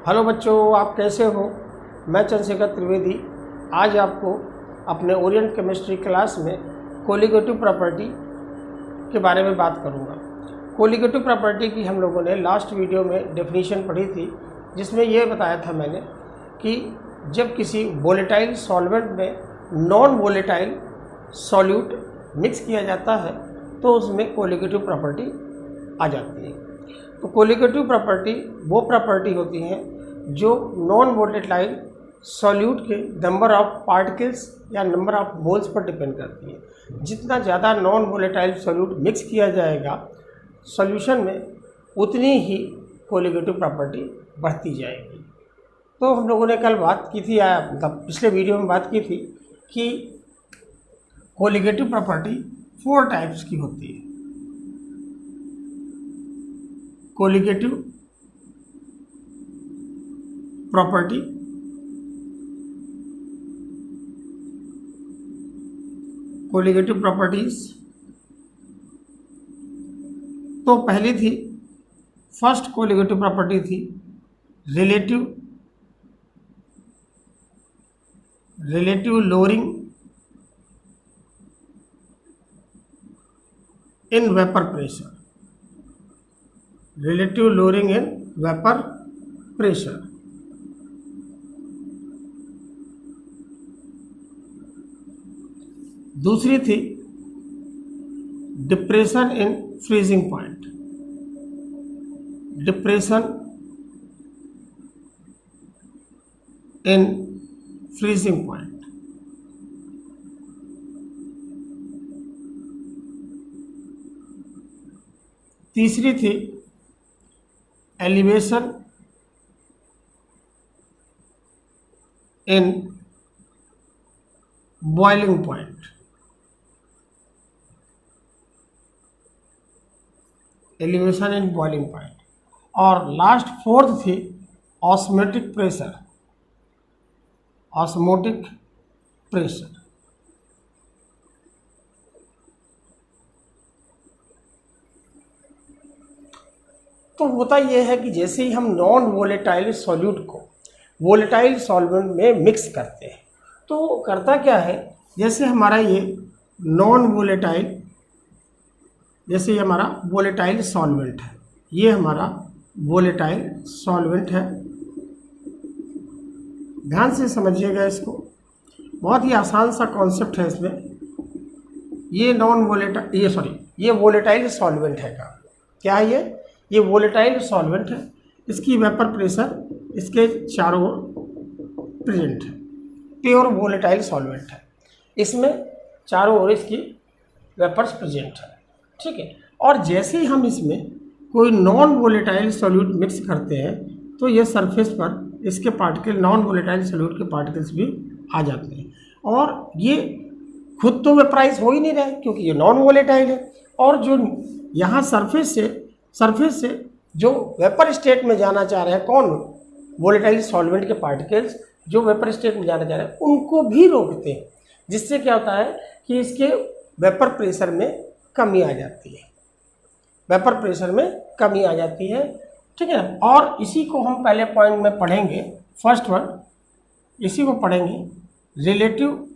Hello बच्चों, आप कैसे हो। मैं चंद्रशेखर त्रिवेदी आज आपको अपने ओरिएंट केमिस्ट्री क्लास में कोलिगेटिव प्रॉपर्टी के बारे में बात करूंगा। कोलिगेटिव प्रॉपर्टी की हम लोगों ने लास्ट वीडियो में डेफिनेशन पढ़ी थी, जिसमें यह बताया था मैंने कि जब किसी वोलेटाइल सॉल्वेंट में नॉन वोलेटाइल सॉल्यूट मिक्स किया जाता है तो उसमें कोलिगेटिव प्रॉपर्टी आ जाती है। तो कोलिगेटिव प्रॉपर्टी वो प्रॉपर्टी होती हैं जो नॉन वोलेटाइल सॉल्यूट के नंबर ऑफ पार्टिकल्स या number of moles per depend करती है। जितना ज़्यादा नॉन वोलेटाइल सॉल्यूट मिक्स किया जाएगा सॉल्यूशन में, उतनी ही कोलिगेटिव प्रॉपर्टी बढ़ती जाएगी। तो हम लोगों ने कल बात की थी, मतलब पिछले वीडियो में बात की थी कि कोलिगेटिव प्रॉपर्टी 4 टाइप्स की होती है। कोलिगेटिव प्रॉपर्टी कोलिगेटिव प्रॉपर्टीज तो पहली थी, फर्स्ट कोलिगेटिव प्रॉपर्टी थी relative lowering in vapour pressure. Relative lowering in vapour pressure. दूसरी थी depression in freezing point. Depression in freezing point. तीसरी थी elevation in boiling point. Elevation in boiling point. और last fourth थी osmotic pressure. Osmotic pressure. तो होता यह है कि जैसे ही हम नॉन वोलेटाइल सॉल्यूट को वोलेटाइल सॉल्वेंट में मिक्स करते हैं तो करता क्या है, जैसे हमारा ये नॉन वोलेटाइल, जैसे ये हमारा वोलेटाइल सॉल्वेंट है, ये हमारा वोलेटाइल सॉल्वेंट है। ध्यान से समझिएगा इसको, बहुत ही आसान सा कॉन्सेप्ट है इसमें। ये ये वोलेटाइल सॉल्वेंट है का क्या है, ये वोलेटाइल सॉल्वेंट है। इसकी वेपर प्रेशर इसके चारों ओर प्रेजेंट है। प्योर वोलेटाइल सॉल्वेंट है, इसमें चारों ओर इसकी वेपर्स प्रेजेंट है। ठीक है। और जैसे ही हम इसमें कोई नॉन वोलेटाइल सॉल्यूट मिक्स करते हैं तो ये सरफेस पर इसके पार्टिकल, नॉन वोलेटाइल सॉल्यूट के पार्टिकल्स भी आ जाते हैं। और ये खुद तो वेपराइज हो ही नहीं रहे क्योंकि ये नॉन वोलेटाइल है। और जो यहाँ सरफेस से जो वेपर स्टेट में जाना चाह रहे हैं, कौन, वोलेटाइल सॉल्वेंट के पार्टिकल्स जो वेपर स्टेट में जाना चाह रहे हैं, उनको भी रोकते हैं। जिससे क्या होता है कि इसके वेपर प्रेशर में कमी आ जाती है। वेपर प्रेशर में कमी आ जाती है। ठीक है। और इसी को हम पहले पॉइंट में पढ़ेंगे, फर्स्ट वन, इसी को पढ़ेंगे, relative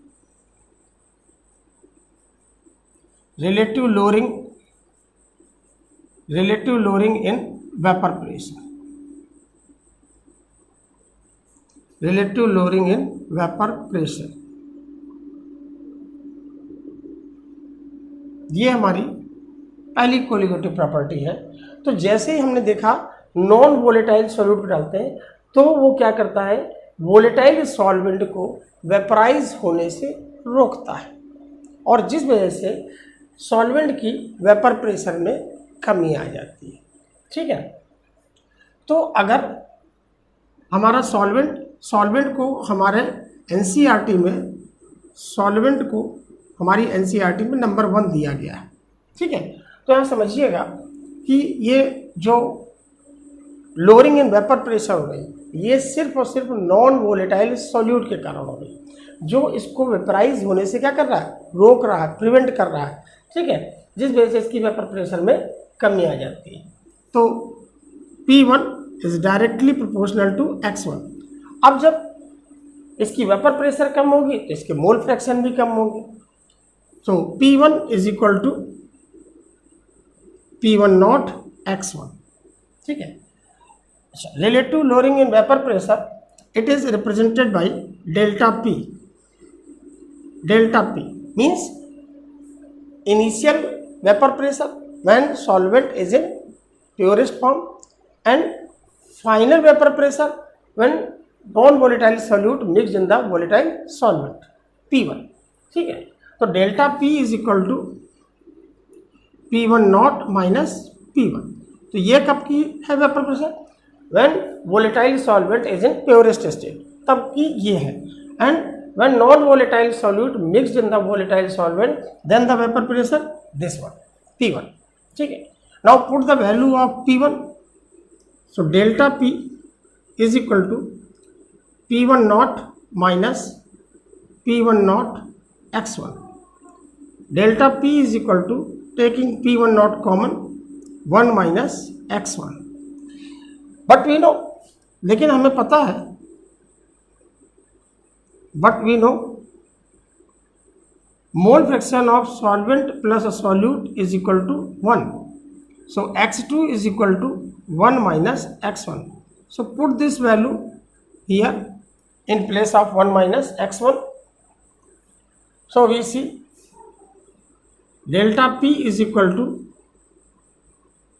lowering in vapour pressure. Relative lowering in vapour pressure, ये हमारी पहली कोलिगेटिव प्रॉपर्टी है। तो जैसे ही हमने देखा नॉन वोलेटाइल सॉल्यूट डालते हैं तो वो क्या करता है, वोलेटाइल सॉल्वेंट को वेपराइज होने से रोकता है, और जिस वजह से सॉल्वेंट की वेपर प्रेशर में कमी आ जाती है। ठीक है। तो अगर हमारा सॉल्वेंट को हमारे एनसीईआरटी में, सॉल्वेंट को हमारी एनसीईआरटी में नंबर 1 दिया गया है। ठीक है। तो यहाँ समझिएगा कि ये जो लोअरिंग इन वेपर प्रेशर हो गई, ये सिर्फ और सिर्फ नॉन वोलेटाइल सॉल्यूट के कारण हो गई, जो इसको वेपराइज होने से क्या कर रहा है, रोक रहा है, प्रिवेंट कर रहा है। ठीक है। जिस वजह से इसकी वेपर प्रेशर में कमी आ जाती है। तो P1 is directly proportional to x1। अब जब इसकी वेपर प्रेशर कम होगी तो इसके मोल फ्रैक्शन भी कम होंगे। So P1 is equal to P1 naught x1। ठीक है। अच्छा, relative lowering in vapour pressure it is represented by delta P। delta P means initial vapor pressure when solvent is in purest form and final vapor pressure when non-volatile solute mixed in the volatile solvent P1। ठीक है, तो delta P is equal to P1 naught minus P1। तो ये कब की है vapour pressure? when volatile solvent is in purest state, तब की ये है। and when non volatile solute mixed in the volatile solvent, then the vapor pressure this one P1। ठीक है, now put the value of P1। so delta P is equal to P1 naught minus P1 naught x1। delta P is equal to, taking P1 naught common, 1 minus x1। But we know, लेकिन हमें पता है, but we know mole fraction of solvent plus solute is equal to 1। So x2 is equal to 1 minus x1। So put this value here in place of 1 minus x1। So we see delta P is equal to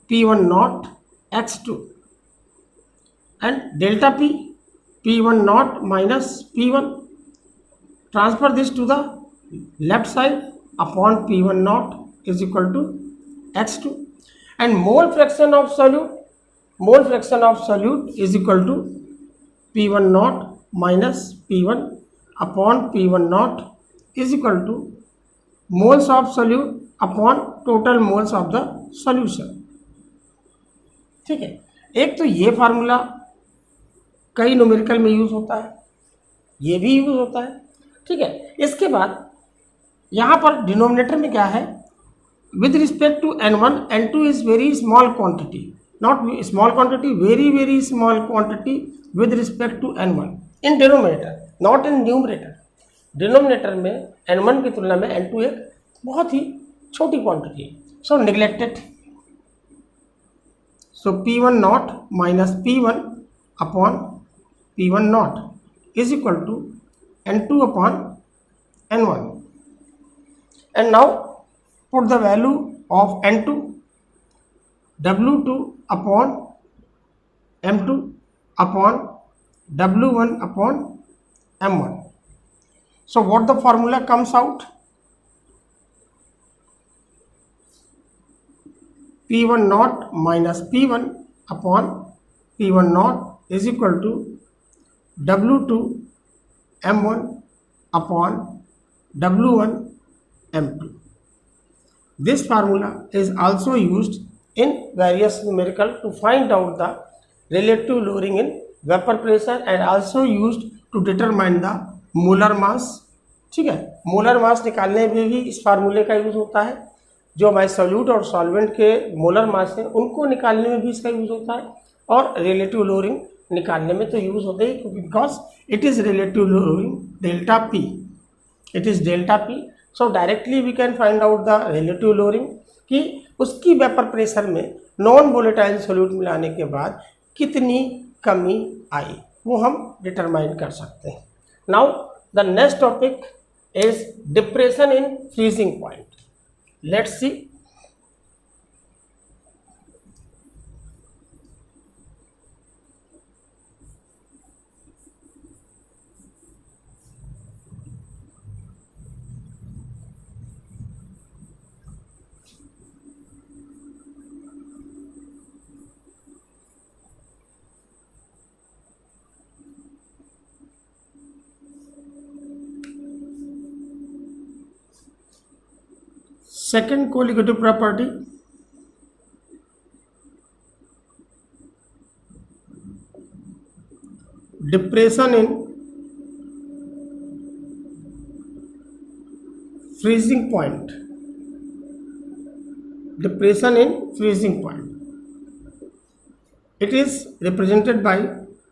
P1 naught x2 and delta P P1 naught minus P1, transfer this to the left side upon P1 naught is equal to x2 and mole fraction of solute is equal to P1 naught minus P1 upon P1 naught is equal to moles of solute upon total moles of the solution। ठीक है, एक तो ये formula कई numerical में use होता है, ये भी यूज होता है। ठीक है, इसके बाद यहाँ पर डिनोमिनेटर में क्या है, with respect to n1 n2 is very small quantity, not small quantity, very very small quantity with respect to n1 in denominator, not in numerator. Denominator में n1 की तुलना में n2 एक बहुत ही छोटी क्वांटिटी है, so neglected. So P1 naught minus P1 upon P1 naught is equal to n2 upon n1। and now put the value of n2, W2 upon m2 upon W1 upon m1। so what the formula comes out, P1 naught minus P1 upon P1 naught is equal to W2 m1 upon W1 m2। This formula is also used in various numerical to find out the relative lowering in vapor pressure and also used to determine the molar mass। ठीक है, molar मास निकालने में भी इस फार्मूले का use होता है। जो हमारे सॉल्यूट और सॉल्वेंट के मोलर मास हैं उनको निकालने में भी इसका यूज होता है, और रिलेटिव लोअरिंग निकालने में तो यूज होते हैं, क्योंकि because it is relative lowering delta P, it is delta P। So directly we can find out the relative lowering कि उसकी वेपर प्रेशर में नॉन वोलेटाइल सॉल्यूट मिलाने के बाद कितनी कमी आई, वो हम डिटरमाइन कर सकते हैं। Now the next topic is depression in freezing point. Let's see. Second colligative property, depression in freezing point, depression in freezing point, it is represented by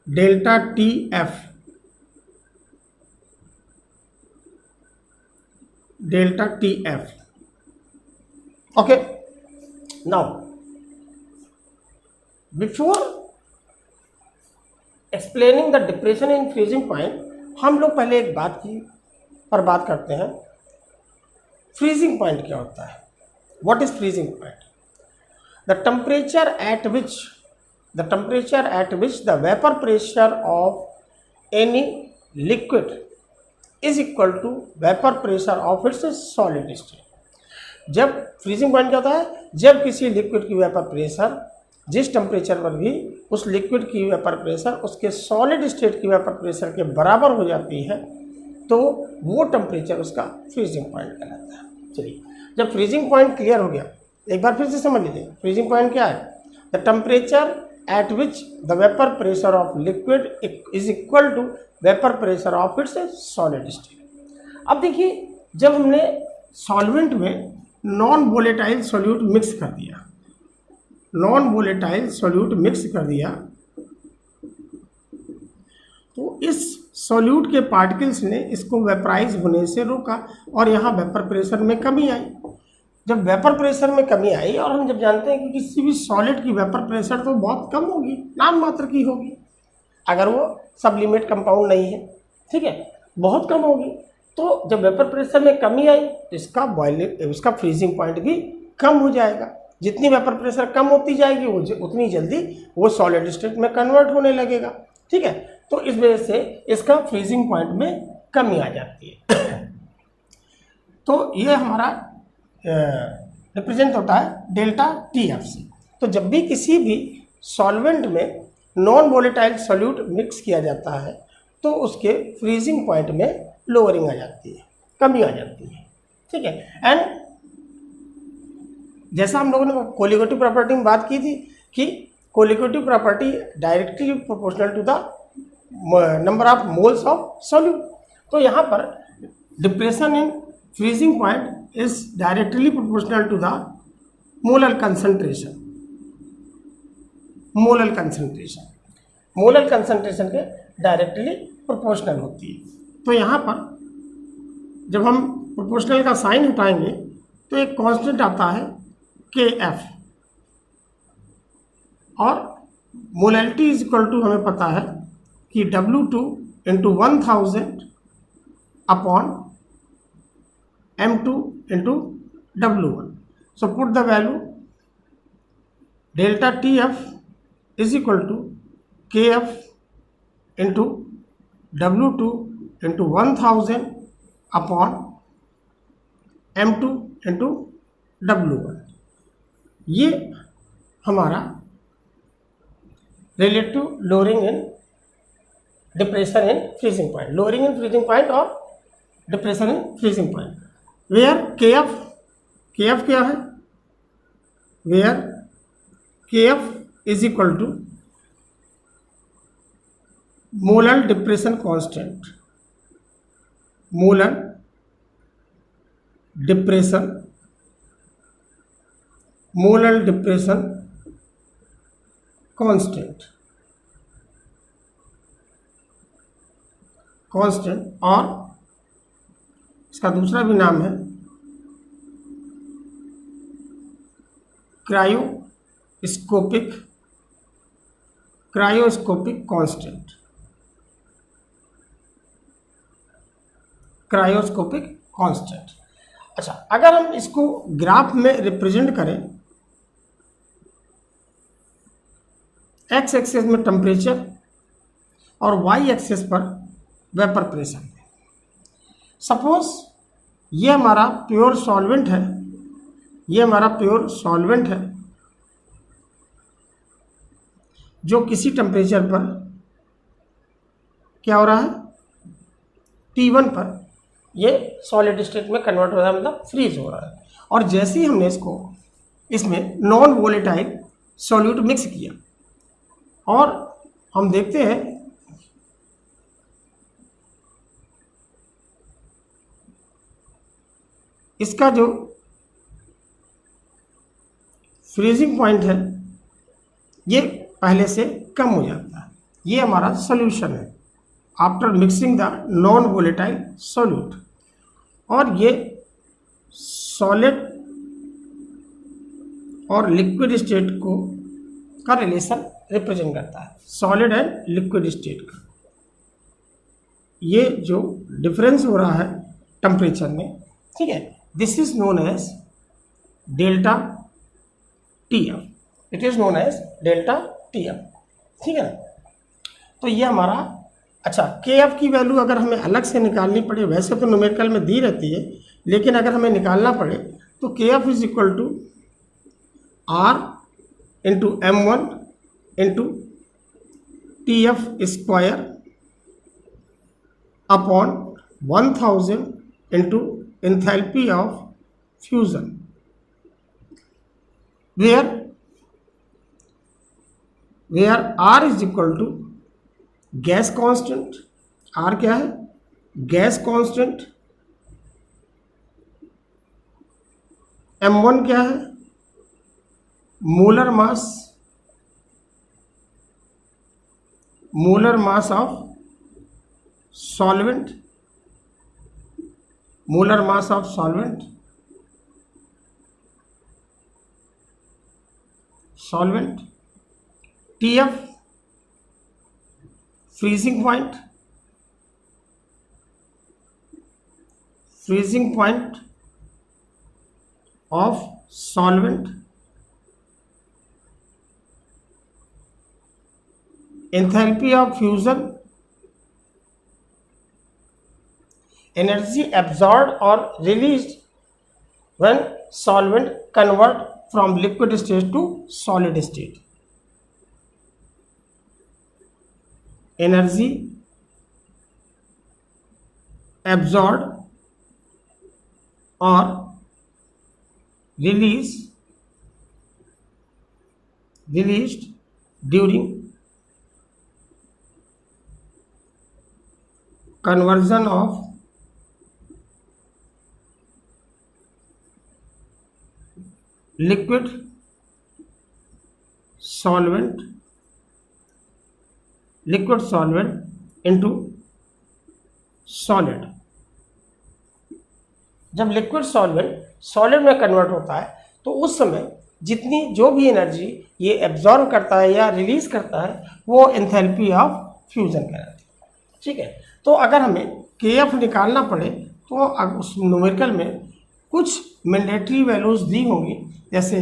delta T F, delta TF. Okay, now before explaining the depression in freezing point, हम लोग पहले एक बात की पर बात करते हैं, फ्रीजिंग पॉइंट क्या होता है. What is freezing point? The temperature at which the vapour pressure of any liquid is equal to vapour pressure of its solid state. जब फ्रीजिंग पॉइंट क्या होता है? जब किसी लिक्विड की वेपर प्रेशर जिस टेम्परेचर पर भी उस लिक्विड की वेपर प्रेशर उसके सॉलिड स्टेट की वेपर प्रेशर के बराबर हो जाती है, तो वो टेम्परेचर उसका फ्रीजिंग पॉइंट कहलाता है. चलिए, जब फ्रीजिंग पॉइंट क्लियर हो गया, एक बार फिर से समझ लीजिए. फ्रीजिंग पॉइंट क्या है? The temperature at which the vapour pressure of liquid is equal to vapour pressure of its solid state. अब देखिए, जब हमने सॉल्वेंट में नॉन वोलेटाइल सॉल्यूट मिक्स कर दिया, तो इस सॉल्यूट के पार्टिकल्स ने इसको वेपराइज होने से रोका और यहाँ वेपर प्रेशर में कमी आई. जब वेपर प्रेशर में कमी आई, और हम जब जानते हैं कि किसी भी सॉलिड की वेपर प्रेशर तो बहुत कम होगी, नाम मात्र की होगी, अगर वो सबलिमेट कंपाउंड नहीं है, ठीक है, बहुत कम होगी. तो जब वेपर प्रेशर में कमी आई तो इसका फ्रीजिंग पॉइंट भी कम हो जाएगा. जितनी वेपर प्रेशर कम होती जाएगी उतनी जल्दी वो सॉलिड स्टेट में कन्वर्ट होने लगेगा. ठीक है, तो इस वजह से इसका फ्रीजिंग पॉइंट में कमी आ जाती है. तो ये हमारा रिप्रेजेंट होता है डेल्टा टी एफ से. तो जब भी किसी भी सॉल्वेंट में नॉन वोलेटाइल सॉल्यूट मिक्स किया जाता है तो उसके फ्रीजिंग पॉइंट में लोअरिंग आ जाती है, कमी आ जाती है. ठीक है, एंड जैसा हम लोगों ने कोलिगेटिव प्रॉपर्टी में बात की थी कि colligative property directly proportional to the number of moles of solute. तो यहाँ पर depression in freezing point is directly proportional to the molar concentration. Molar concentration के डायरेक्टली प्रोपोर्शनल होती है. तो यहाँ पर जब हम प्रोपोर्शनल का साइन हटाएंगे तो एक कांस्टेंट आता है KF, और मोलैलिटी इज इक्वल टू हमें पता है कि W2 into 1000 upon M2 into W1. So put the value delta TF is equal to KF into W2 into 1000 upon M2 into W1. ये हमारा relative lowering in depression in freezing point, lowering in freezing point और depression in freezing point. Where KF क्या है? Where KF is equal to molar depression constant, molar depression constant, और इसका दूसरा भी नाम है क्रायोस्कोपिक कांस्टेंट. अच्छा, अगर हम इसको ग्राफ में रिप्रेजेंट करें, एक्स एक्सिस में टेम्परेचर और वाई एक्सिस पर वेपर प्रेशर. सपोज ये हमारा प्योर सॉल्वेंट है, जो किसी टेम्परेचर पर क्या हो रहा है, T1 पर ये सॉलिड स्टेट में कन्वर्ट हो रहा है, मतलब फ्रीज हो रहा है. और जैसे ही हमने इसमें नॉन वोलेटाइल सॉल्यूट मिक्स किया और हम देखते हैं इसका जो फ्रीजिंग पॉइंट है ये पहले से कम हो जाता है। ये हमारा सोल्यूशन है after mixing the non volatile solute. और ये सॉलिड और लिक्विड स्टेट को का रिलेशन रिप्रेजेंट करता है, सॉलिड एंड लिक्विड स्टेट का। ये जो डिफरेंस हो रहा है टेम्परेचर में, ठीक है, this is known as delta T F, it is known as delta T F, ठीक है ना। तो ये हमारा, अच्छा, के एफ की वैल्यू अगर हमें अलग से निकालनी पड़े, वैसे तो न्यूमेरिकल में दी रहती है, लेकिन अगर हमें निकालना पड़े तो K F is equal to R into M one into T F square upon 1000 into enthalpy of fusion, where R is equal to gas constant. R क्या है? Gas constant. m1 क्या है? Molar mass of solvent, molar mass of solvent, TF freezing point of solvent, enthalpy of fusion, energy absorbed or released when solvent convert from liquid state to solid state, energy absorbed or released during conversion of liquid solvent into solid। जब liquid solid में convert होता है तो उस समय जितनी जो भी एनर्जी ये एब्जॉर्ब करता है या रिलीज करता है वो एंथैल्पी ऑफ फ्यूजन कहलाती है, ठीक है। तो अगर हमें के एफ निकालना पड़े तो उस न्यूमेरिकल में कुछ मैंडेटरी वैल्यूज दी होंगी, जैसे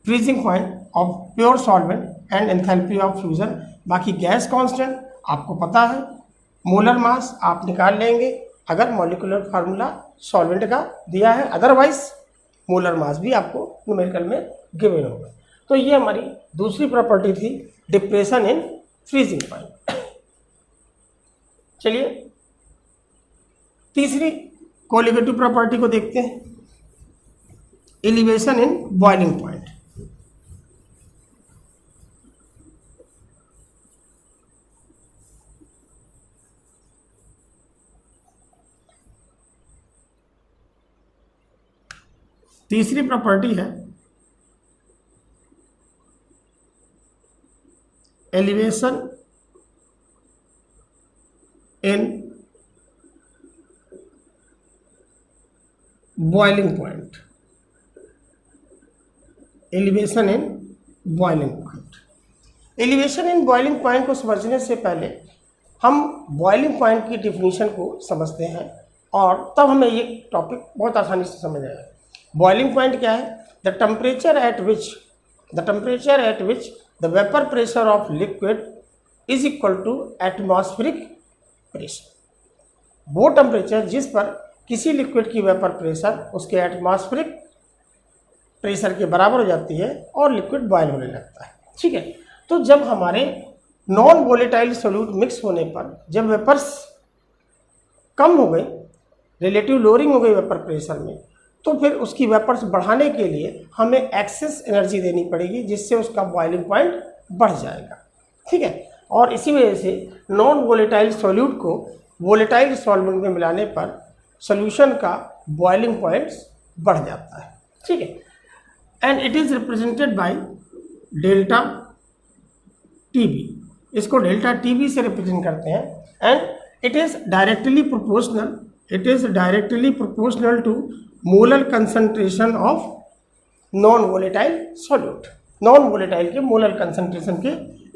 freezing point of pure solvent and enthalpy of fusion. बाकी गैस कांस्टेंट आपको पता है, मोलर मास आप निकाल लेंगे अगर मॉलिक्यूलर फार्मूला सॉल्वेंट का दिया है, अदरवाइज मोलर मास भी आपको न्यूमेरिकल में गिवन होगा। तो ये हमारी दूसरी प्रॉपर्टी थी, डिप्रेशन इन फ्रीजिंग पॉइंट। चलिए तीसरी कोलिगेटिव प्रॉपर्टी को देखते हैं, एलिवेशन इन बॉइलिंग पॉइंट। तीसरी प्रॉपर्टी है elevation in boiling point. Elevation in boiling point. Elevation in boiling point को समझने से पहले हम बॉइलिंग पॉइंट की डिफिनीशन को समझते हैं और तब हमें ये टॉपिक बहुत आसानी से समझ आएगा। बॉइलिंग पॉइंट क्या है? The temperature at which the vapour pressure of liquid is equal to atmospheric pressure. वो टेम्परेचर जिस पर किसी लिक्विड की वेपर प्रेशर उसके एटमॉस्फेरिक प्रेशर के बराबर हो जाती है और लिक्विड बॉयल होने लगता है, ठीक है। तो जब हमारे नॉन वोलेटाइल सोल्यूट मिक्स होने पर जब वेपर्स कम हो गई, रिलेटिव लोअरिंग हो गई वेपर प्रेशर में, तो फिर उसकी वेपर्स बढ़ाने के लिए हमें एक्सेस एनर्जी देनी पड़ेगी, जिससे उसका बॉइलिंग पॉइंट बढ़ जाएगा, ठीक है। और इसी वजह से नॉन वोलेटाइल सॉल्यूट को वोलेटाइल सॉल्वेंट में मिलाने पर सॉल्यूशन का बॉइलिंग पॉइंट बढ़ जाता है, ठीक है। And it is represented by delta T B, इसको डेल्टा टीबी से रिप्रेजेंट करते हैं। And it is directly proportional to molar concentration of non volatile solute. Non volatile के मोलर कंसंट्रेशन के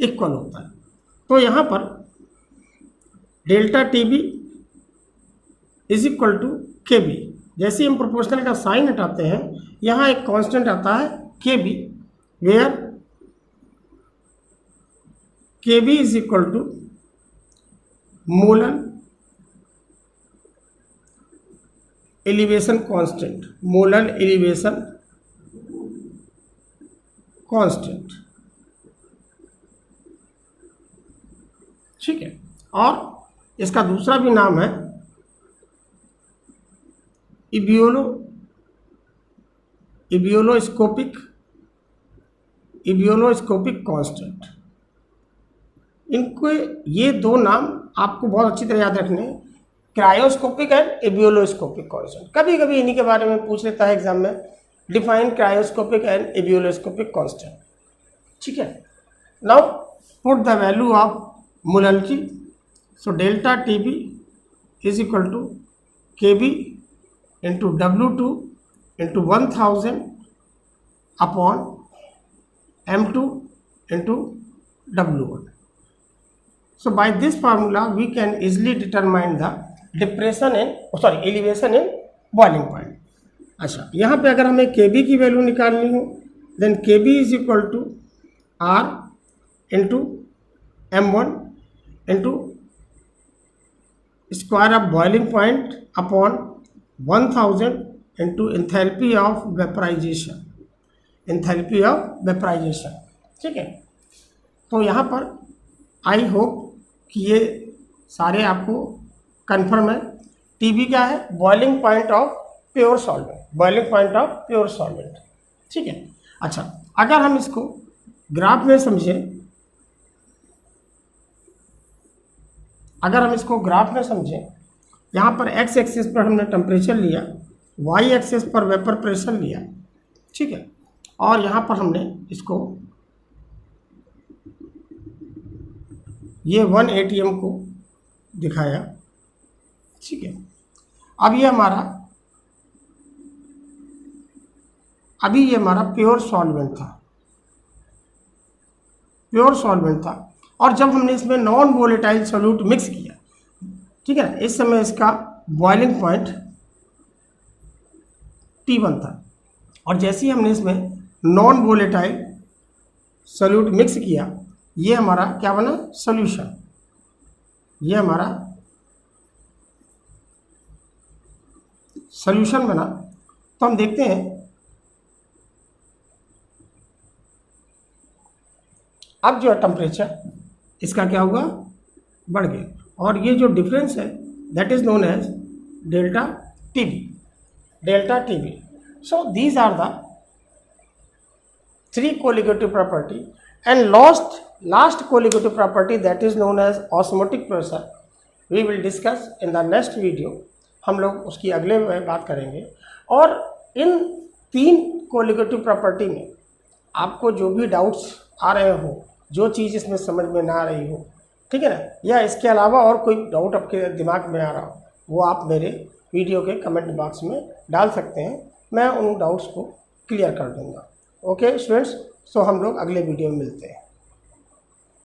इक्वल होता है। तो यहाँ पर delta TB is equal to K B. जैसे हम प्रोपोर्शनल का साइन हटाते हैं, यहाँ एक कांस्टेंट आता है K B, where K B is equal to molar elevation constant, molar elevation constant, ठीक है। और इसका दूसरा भी नाम है इबियोलोस्कोपिक कांस्टेंट। इनको ये दो नाम आपको बहुत अच्छी तरह याद रखने हैं, क्रायोस्कोपिक एंड इबियोलोस्कोपिक कांस्टेंट। कभी कभी इन्हीं के बारे में पूछ लेता है एग्जाम में, define cryoscopic and ebullioscopic constant, ठीक है। Now put the value of molality. So delta TB is equal to K B into W2 into 1000 upon M2 into W1. So by this formula we can easily determine the elevation in boiling point. अच्छा, यहाँ पे अगर हमें KB की value निकालनी हो, then KB is equal to R into M1 into square of boiling point upon 1000 into enthalpy of vaporisation, ठीक है। तो यहाँ पर आई होप कि ये सारे आपको कंफर्म है। टीबी क्या है? Boiling point of pure solvent, ठीक है। अच्छा, अगर हम इसको ग्राफ में समझें, यहाँ पर एक्स एक्सिस पर हमने टेम्परेचर लिया, वाई एक्सिस पर वेपर प्रेशर लिया, ठीक है। और यहाँ पर हमने इसको ये 1 ATM को दिखाया, ठीक है। अब ये हमारा प्योर सॉल्वेंट था, और जब हमने इसमें नॉन वोलेटाइल सॉल्यूट मिक्स किया, ठीक है ना, इस समय इसका बॉइलिंग पॉइंट T1 था, और जैसे ही हमने इसमें नॉन वोलेटाइल सॉल्यूट मिक्स किया, ये हमारा क्या बना? सॉल्यूशन। ये हमारा सॉल्यूशन बना। तो हम देखते हैं अब जो है टेम्परेचर इसका क्या हुआ? बढ़ गया, और ये जो डिफरेंस है that is known as delta T B. So these are the 3 colligative property, and last colligative property that is known as osmotic pressure we will discuss in the next video. हम लोग उसकी अगले में बात करेंगे। और इन 3 कोलिगेटिव प्रॉपर्टी में आपको जो भी डाउट्स आ रहे हो, जो चीज़ इसमें समझ में ना आ रही हो, ठीक है ना, या इसके अलावा और कोई डाउट आपके दिमाग में आ रहा हो, वो आप मेरे वीडियो के कमेंट बॉक्स में डाल सकते हैं। मैं उन डाउट्स को क्लियर कर दूंगा। ओके स्टूडेंट्स, सो हम लोग अगले वीडियो में मिलते हैं।